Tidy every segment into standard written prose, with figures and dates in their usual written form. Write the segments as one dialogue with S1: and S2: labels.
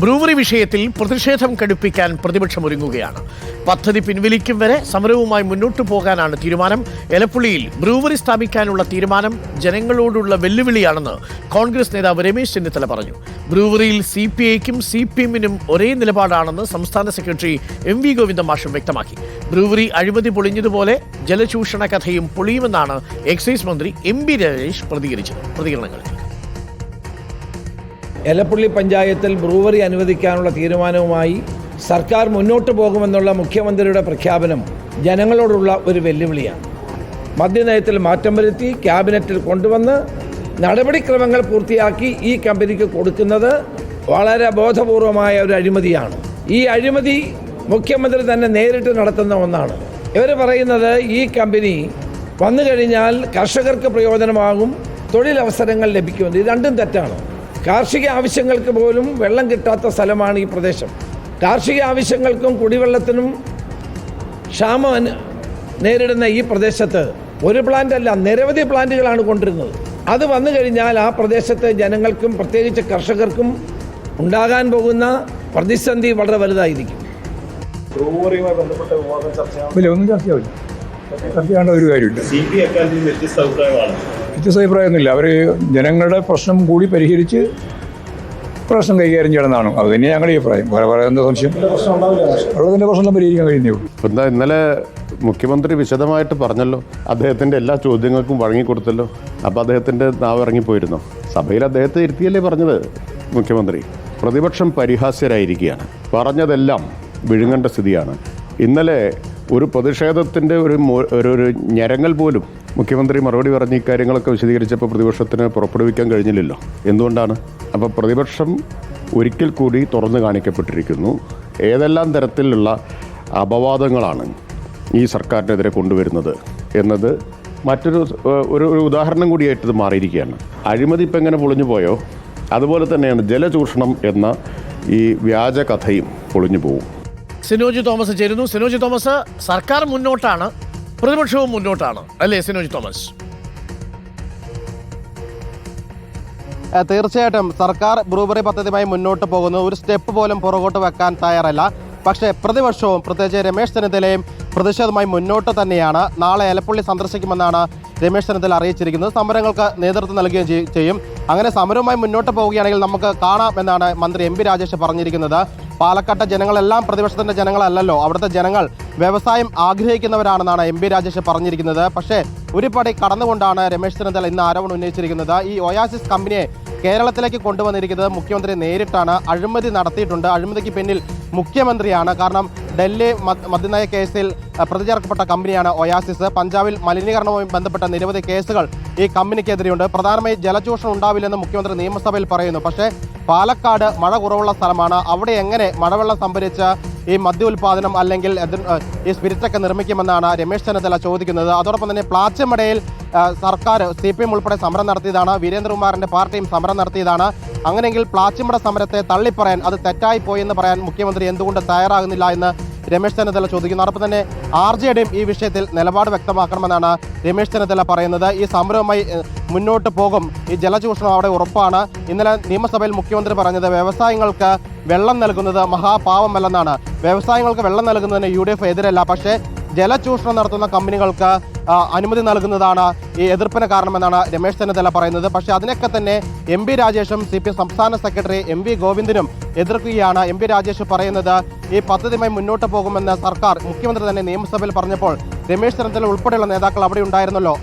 S1: Brewery വിഷയത്തിൽ പ്രതിഷേധം കടുപ്പിക്കാൻ പ്രതിപക്ഷം ഒരുങ്ങുകയാണ്. പദ്ധതി പിൻവലിക്കും വരെ സമരവുമായി മുന്നോട്ടു പോകാനാണ് തീരുമാനം. എലപ്പുള്ളിയിൽ ബ്രൂവറി സ്ഥാപിക്കാനുള്ള തീരുമാനം ജനങ്ങളോടുള്ള വെല്ലുവിളിയാണെന്ന് കോൺഗ്രസ് നേതാവ് രമേശ് ചെന്നിത്തല പറഞ്ഞു. ബ്രൂവറിയിൽ CPIക്കും CPMനും ഒരേ നിലപാടാണെന്ന് സംസ്ഥാന സെക്രട്ടറി MV ഗോവിന്ദൻ മാഷും വ്യക്തമാക്കി. ബ്രൂവറി അഴിമതി പൊളിഞ്ഞതുപോലെ ജലചൂഷണ കഥയും പൊളിയുമെന്നാണ് എക്സൈസ് മന്ത്രി MB രാജേഷ് പ്രതികരണങ്ങൾ.
S2: എലപ്പുള്ളി പഞ്ചായത്തിൽ ബ്രൂവറി അനുവദിക്കാനുള്ള തീരുമാനവുമായി സർക്കാർ മുന്നോട്ട് പോകുമെന്നുള്ള മുഖ്യമന്ത്രിയുടെ പ്രഖ്യാപനം ജനങ്ങളോടുള്ള ഒരു വെല്ലുവിളിയാണ്. മദ്യനയത്തിൽ മാറ്റം വരുത്തി ക്യാബിനറ്റിൽ കൊണ്ടുവന്ന് നടപടിക്രമങ്ങൾ പൂർത്തിയാക്കി ഈ കമ്പനിക്ക് കൊടുക്കുന്നത് വളരെ ബോധപൂർവമായ ഒരു അഴിമതിയാണ്. ഈ അഴിമതി മുഖ്യമന്ത്രി തന്നെ നേരിട്ട് നടത്തുന്ന ഒന്നാണ്. ഇവർ പറയുന്നത് ഈ കമ്പനി വന്നു കഴിഞ്ഞാൽ കർഷകർക്ക് പ്രയോജനമാകും, തൊഴിലവസരങ്ങൾ ലഭിക്കുമെന്ന്. ഇത് രണ്ടും തെറ്റാണ്. കാർഷിക ആവശ്യങ്ങൾക്ക് പോലും വെള്ളം കിട്ടാത്ത സ്ഥലമാണ് ഈ പ്രദേശം. കാർഷിക ആവശ്യങ്ങൾക്കും കുടിവെള്ളത്തിനും ക്ഷാമം നേരിടുന്ന ഈ പ്രദേശത്ത് ഒരു പ്ലാന്റ് അല്ല, നിരവധി പ്ലാന്റുകളാണ് കൊണ്ടിരുന്നത്. അത് വന്നു കഴിഞ്ഞാൽ ആ പ്രദേശത്തെ ജനങ്ങൾക്കും പ്രത്യേകിച്ച് കർഷകർക്കും ഉണ്ടാകാൻ പോകുന്ന പ്രതിസന്ധി വളരെ വലുതായിരിക്കും.
S3: ഒന്നും ചർച്ചയാവില്ല, ചർച്ച ചെയ്യേണ്ട ഒരു കാര്യമില്ല. വ്യത്യസ്ത അഭിപ്രായമൊന്നുമില്ല. അവർ ജനങ്ങളുടെ പ്രശ്നം കൂടി പരിഹരിച്ച് പ്രശ്നം കൈകാര്യം ചെയ്യണമെന്നാണ്. അത് തന്നെയാണ് ഞങ്ങളുടെ അഭിപ്രായം. വേറെ എന്താ സംശയം? വെള്ളത്തിൻ്റെ പ്രശ്നം പരിഹരിക്കാൻ കഴിയുന്നേ ഉള്ളൂ.
S4: എന്താ ഇന്നലെ മുഖ്യമന്ത്രി വിശദമായിട്ട് പറഞ്ഞല്ലോ, അദ്ദേഹത്തിൻ്റെ എല്ലാ ചോദ്യങ്ങൾക്കും വഴങ്ങിക്കൊടുത്തല്ലോ. അപ്പോൾ അദ്ദേഹത്തിൻ്റെ നാവ് ഇറങ്ങിപ്പോയിരുന്നു. സഭയിൽ അദ്ദേഹത്തെ ഇരുത്തിയല്ലേ പറഞ്ഞത് മുഖ്യമന്ത്രി. പ്രതിപക്ഷം പരിഹാസ്യരായിരിക്കുകയാണ്. പറഞ്ഞതെല്ലാം വിഴുങ്ങേണ്ട സ്ഥിതിയാണ്. ഇന്നലെ ഒരു പ്രതിഷേധത്തിൻ്റെ ഒരു ഞരങ്ങൽ പോലും മുഖ്യമന്ത്രി മറുപടി പറഞ്ഞ് ഇക്കാര്യങ്ങളൊക്കെ വിശദീകരിച്ചപ്പോൾ പ്രതിപക്ഷത്തിന് പുറപ്പെടുവിക്കാൻ കഴിഞ്ഞില്ലല്ലോ. എന്തുകൊണ്ടാണ്? അപ്പോൾ പ്രതിപക്ഷം ഒരിക്കൽ കൂടി തുറന്നു കാണിക്കപ്പെട്ടിരിക്കുന്നു. ഏതെല്ലാം തരത്തിലുള്ള അപവാദങ്ങളാണ് ഈ സർക്കാരിനെതിരെ കൊണ്ടുവരുന്നത് എന്നത് ഒരു ഉദാഹരണം കൂടിയായിട്ട് മാറിയിരിക്കുകയാണ്. അഴിമതി ഇപ്പം എങ്ങനെ പൊളിഞ്ഞു പോയോ അതുപോലെ തന്നെയാണ് ജലചൂഷണം എന്ന ഈ വ്യാജ കഥയും പൊളിഞ്ഞു പോകും.
S1: സിനോജ് തോമസ് ചേരുന്നു. സിനോജ് തോമസ്, സർക്കാർ മുന്നോട്ടാണ്, പ്രതിപക്ഷവും മുന്നോട്ടാണ്, അല്ലേ സിനോജ് തോമസ്?
S5: തീർച്ചയായിട്ടും സർക്കാർ ബ്രൂവറി പദ്ധതിയുമായി മുന്നോട്ട് പോകുന്നു. ഒരു സ്റ്റെപ്പ് പോലും പുറകോട്ട് വെക്കാൻ തയ്യാറല്ല. പക്ഷേ പ്രതിപക്ഷവും പ്രത്യേകിച്ച് രമേശ് ചെന്നിത്തലയും പ്രതിഷേധമായി മുന്നോട്ട് തന്നെയാണ്. നാളെ എലപ്പുള്ളി സന്ദർശിക്കുമെന്നാണ് രമേശ് ചെന്നിത്തല അറിയിച്ചിരിക്കുന്നത്. സമരങ്ങൾക്ക് നേതൃത്വം നൽകുകയും ചെയ്യും. അങ്ങനെ സമരവുമായി മുന്നോട്ട് പോവുകയാണെങ്കിൽ നമുക്ക് കാണാം എന്നാണ് മന്ത്രി MB രാജേഷ് പറഞ്ഞിരിക്കുന്നത്. പാലക്കാട്ടെ ജനങ്ങളെല്ലാം പ്രതിപക്ഷത്തിൻ്റെ ജനങ്ങളല്ലല്ലോ. അവിടുത്തെ ജനങ്ങൾ വ്യവസായം ആഗ്രഹിക്കുന്നവരാണെന്നാണ് MB രാജേഷ് പറഞ്ഞിരിക്കുന്നത്. പക്ഷേ ഒരു പടി കടന്നുകൊണ്ടാണ് രമേശ് ചെന്നിത്തല ഇന്ന് ആരോപണം ഉന്നയിച്ചിരിക്കുന്നത്. ഈ ഒയാസിസ് കമ്പനിയെ കേരളത്തിലേക്ക് കൊണ്ടുവന്നിരിക്കുന്നത് മുഖ്യമന്ത്രി നേരിട്ടാണ്. അഴിമതി നടത്തിയിട്ടുണ്ട്. അഴിമതിക്ക് പിന്നിൽ മുഖ്യമന്ത്രിയാണ്. കാരണം ഡൽഹി മദ്യനയ കേസിൽ പ്രതി ചേർക്കപ്പെട്ട കമ്പനിയാണ് ഒയാസിസ്. പഞ്ചാബിൽ മലിനീകരണവുമായി ബന്ധപ്പെട്ട നിരവധി കേസുകൾ ഈ കമ്പനിക്കെതിരെയുണ്ട്. പ്രധാനമായി ജലചൂഷണം ഉണ്ടാവില്ലെന്ന് മുഖ്യമന്ത്രി നിയമസഭയിൽ പറയുന്നു. പക്ഷേ പാലക്കാട് മഴ കുറവുള്ള സ്ഥലമാണ്. അവിടെ എങ്ങനെ മഴവെള്ളം സംഭരിച്ച് ഈ മദ്യ ഉൽപ്പാദനം അല്ലെങ്കിൽ ഈ സ്പിരിറ്റൊക്കെ നിർമ്മിക്കുമെന്നാണ് രമേശ് ചെന്നിത്തല ചോദിക്കുന്നത്. അതോടൊപ്പം തന്നെ പ്ലാച്ചിമടയിൽ സർക്കാർ CPM ഉൾപ്പെടെ സമരം നടത്തിയതാണ്. വീരേന്ദ്രകുമാറിൻ്റെ പാർട്ടിയും സമരം നടത്തിയതാണ്. അങ്ങനെയെങ്കിൽ പ്ലാച്ചിമട സമരത്തെ തള്ളിപ്പറയാൻ, അത് തെറ്റായി പോയെന്ന് പറയാൻ മുഖ്യമന്ത്രി എന്തുകൊണ്ട് തയ്യാറാകുന്നില്ല എന്ന് രമേശ് ചെന്നിത്തല ചോദിക്കുന്നു. അതോടൊപ്പം തന്നെ RJDയും ഈ വിഷയത്തിൽ നിലപാട് വ്യക്തമാക്കണമെന്നാണ് രമേശ് ചെന്നിത്തല പറയുന്നത്. ഈ സമരവുമായി മുന്നോട്ട് പോകും. ഈ ജലചൂഷണം അവിടെ ഉറപ്പാണ്. ഇന്നലെ നിയമസഭയിൽ മുഖ്യമന്ത്രി പറഞ്ഞത് വ്യവസായങ്ങൾക്ക് വെള്ളം നൽകുന്നത് മഹാപാവമല്ലെന്നാണ്. വ്യവസായങ്ങൾക്ക് വെള്ളം നൽകുന്നതിന് UDF എതിരല്ല. പക്ഷേ ജലചൂഷണം നടത്തുന്ന കമ്പനികൾക്ക് അനുമതി നൽകുന്നതാണ് ഈ എതിർപ്പിന് കാരണമെന്നാണ് രമേശ് ചെന്നിത്തല പറയുന്നത്. പക്ഷേ അതിനൊക്കെ തന്നെ MB രാജേഷും CPM സംസ്ഥാന സെക്രട്ടറി MV ഗോവിന്ദനും എതിർക്കുകയാണ്. MB രാജേഷ് പറയുന്നത് ഈ പദ്ധതിയുമായി മുന്നോട്ട് പോകുമെന്ന് സർക്കാർ മുഖ്യമന്ത്രി തന്നെ നിയമസഭയിൽ പറഞ്ഞപ്പോൾ രമേശ് ചെന്നിത്തല ഉൾപ്പെടെയുള്ള നേതാക്കൾ അവിടെ ഉണ്ടായിരുന്നല്ലോ.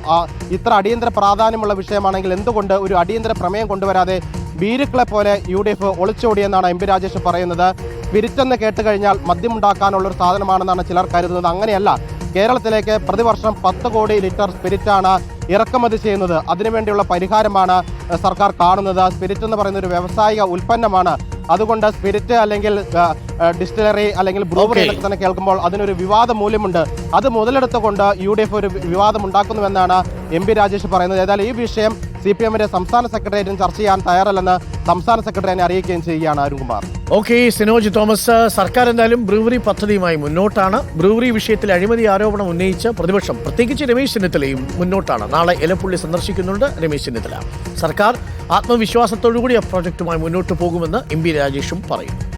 S5: ഇത്ര അടിയന്തര പ്രാധാന്യമുള്ള വിഷയമാണെങ്കിൽ എന്തുകൊണ്ട് ഒരു അടിയന്തര പ്രമേയം കൊണ്ടുവരാതെ ഭീരുക്കളെ പോലെ UDF ഒളിച്ചോടിയെന്നാണ് MB രാജേഷ് പറയുന്നത്. സ്പിരിറ്റ് എന്ന് കേട്ട് കഴിഞ്ഞാൽ മദ്യമുണ്ടാക്കാനുള്ളൊരു സാധനമാണെന്നാണ് ചിലർ കരുതുന്നത്. അങ്ങനെയല്ല. കേരളത്തിലേക്ക് പ്രതിവർഷം 10 കോടി ലിറ്റർ സ്പിരിറ്റാണ് ഇറക്കുമതി ചെയ്യുന്നത്. അതിനുവേണ്ടിയുള്ള പരിഹാരമാണ് സർക്കാർ കാണുന്നത്. സ്പിരിറ്റ് എന്ന് പറയുന്ന ഒരു വ്യാവസായിക ഉൽപ്പന്നമാണ്. അതുകൊണ്ട് സ്പിരിറ്റ് അല്ലെങ്കിൽ ഡിസ്റ്റിലറി അല്ലെങ്കിൽ ബ്രൂവറി എന്നൊക്കെ തന്നെ കേൾക്കുമ്പോൾ അതിനൊരു വിവാദ മൂല്യമുണ്ട്. അത് മുതലെടുത്തുകൊണ്ട് UDF ഒരു വിവാദം ഉണ്ടാക്കുന്നുവെന്നാണ് MB രാജേഷ് പറയുന്നത്. ഏതായാലും ഈ വിഷയം CPM-ന്റെ സംസ്ഥാന സെക്രട്ടേറിയറ്റും ചർച്ച ചെയ്യാൻ തയ്യാറല്ലെന്ന് സംസ്ഥാന സെക്രട്ടറി അറിയിക്കുകയും ചെയ്യുകയാണ് അരുൺകുമാർ.
S1: ഓക്കെ, സിനോജ് തോമസ്, സർക്കാർ എന്തായാലും ബ്രൂവറി പദ്ധതിയുമായി മുന്നോട്ടാണ്. ബ്രൂവറി വിഷയത്തിൽ അഴിമതി ആരോപണം ഉന്നയിച്ച് പ്രതിപക്ഷം, പ്രത്യേകിച്ച് രമേശ് ചെന്നിത്തലയും മുന്നോട്ടാണ്. നാളെ എലപ്പുള്ളി സന്ദർശിക്കുന്നുണ്ട് രമേശ് ചെന്നിത്തല. സർക്കാർ ആത്മവിശ്വാസത്തോടുകൂടി ആ പ്രോജക്റ്റുമായി മുന്നോട്ട് പോകുമെന്ന് MP രാജേഷും പറയുന്നു.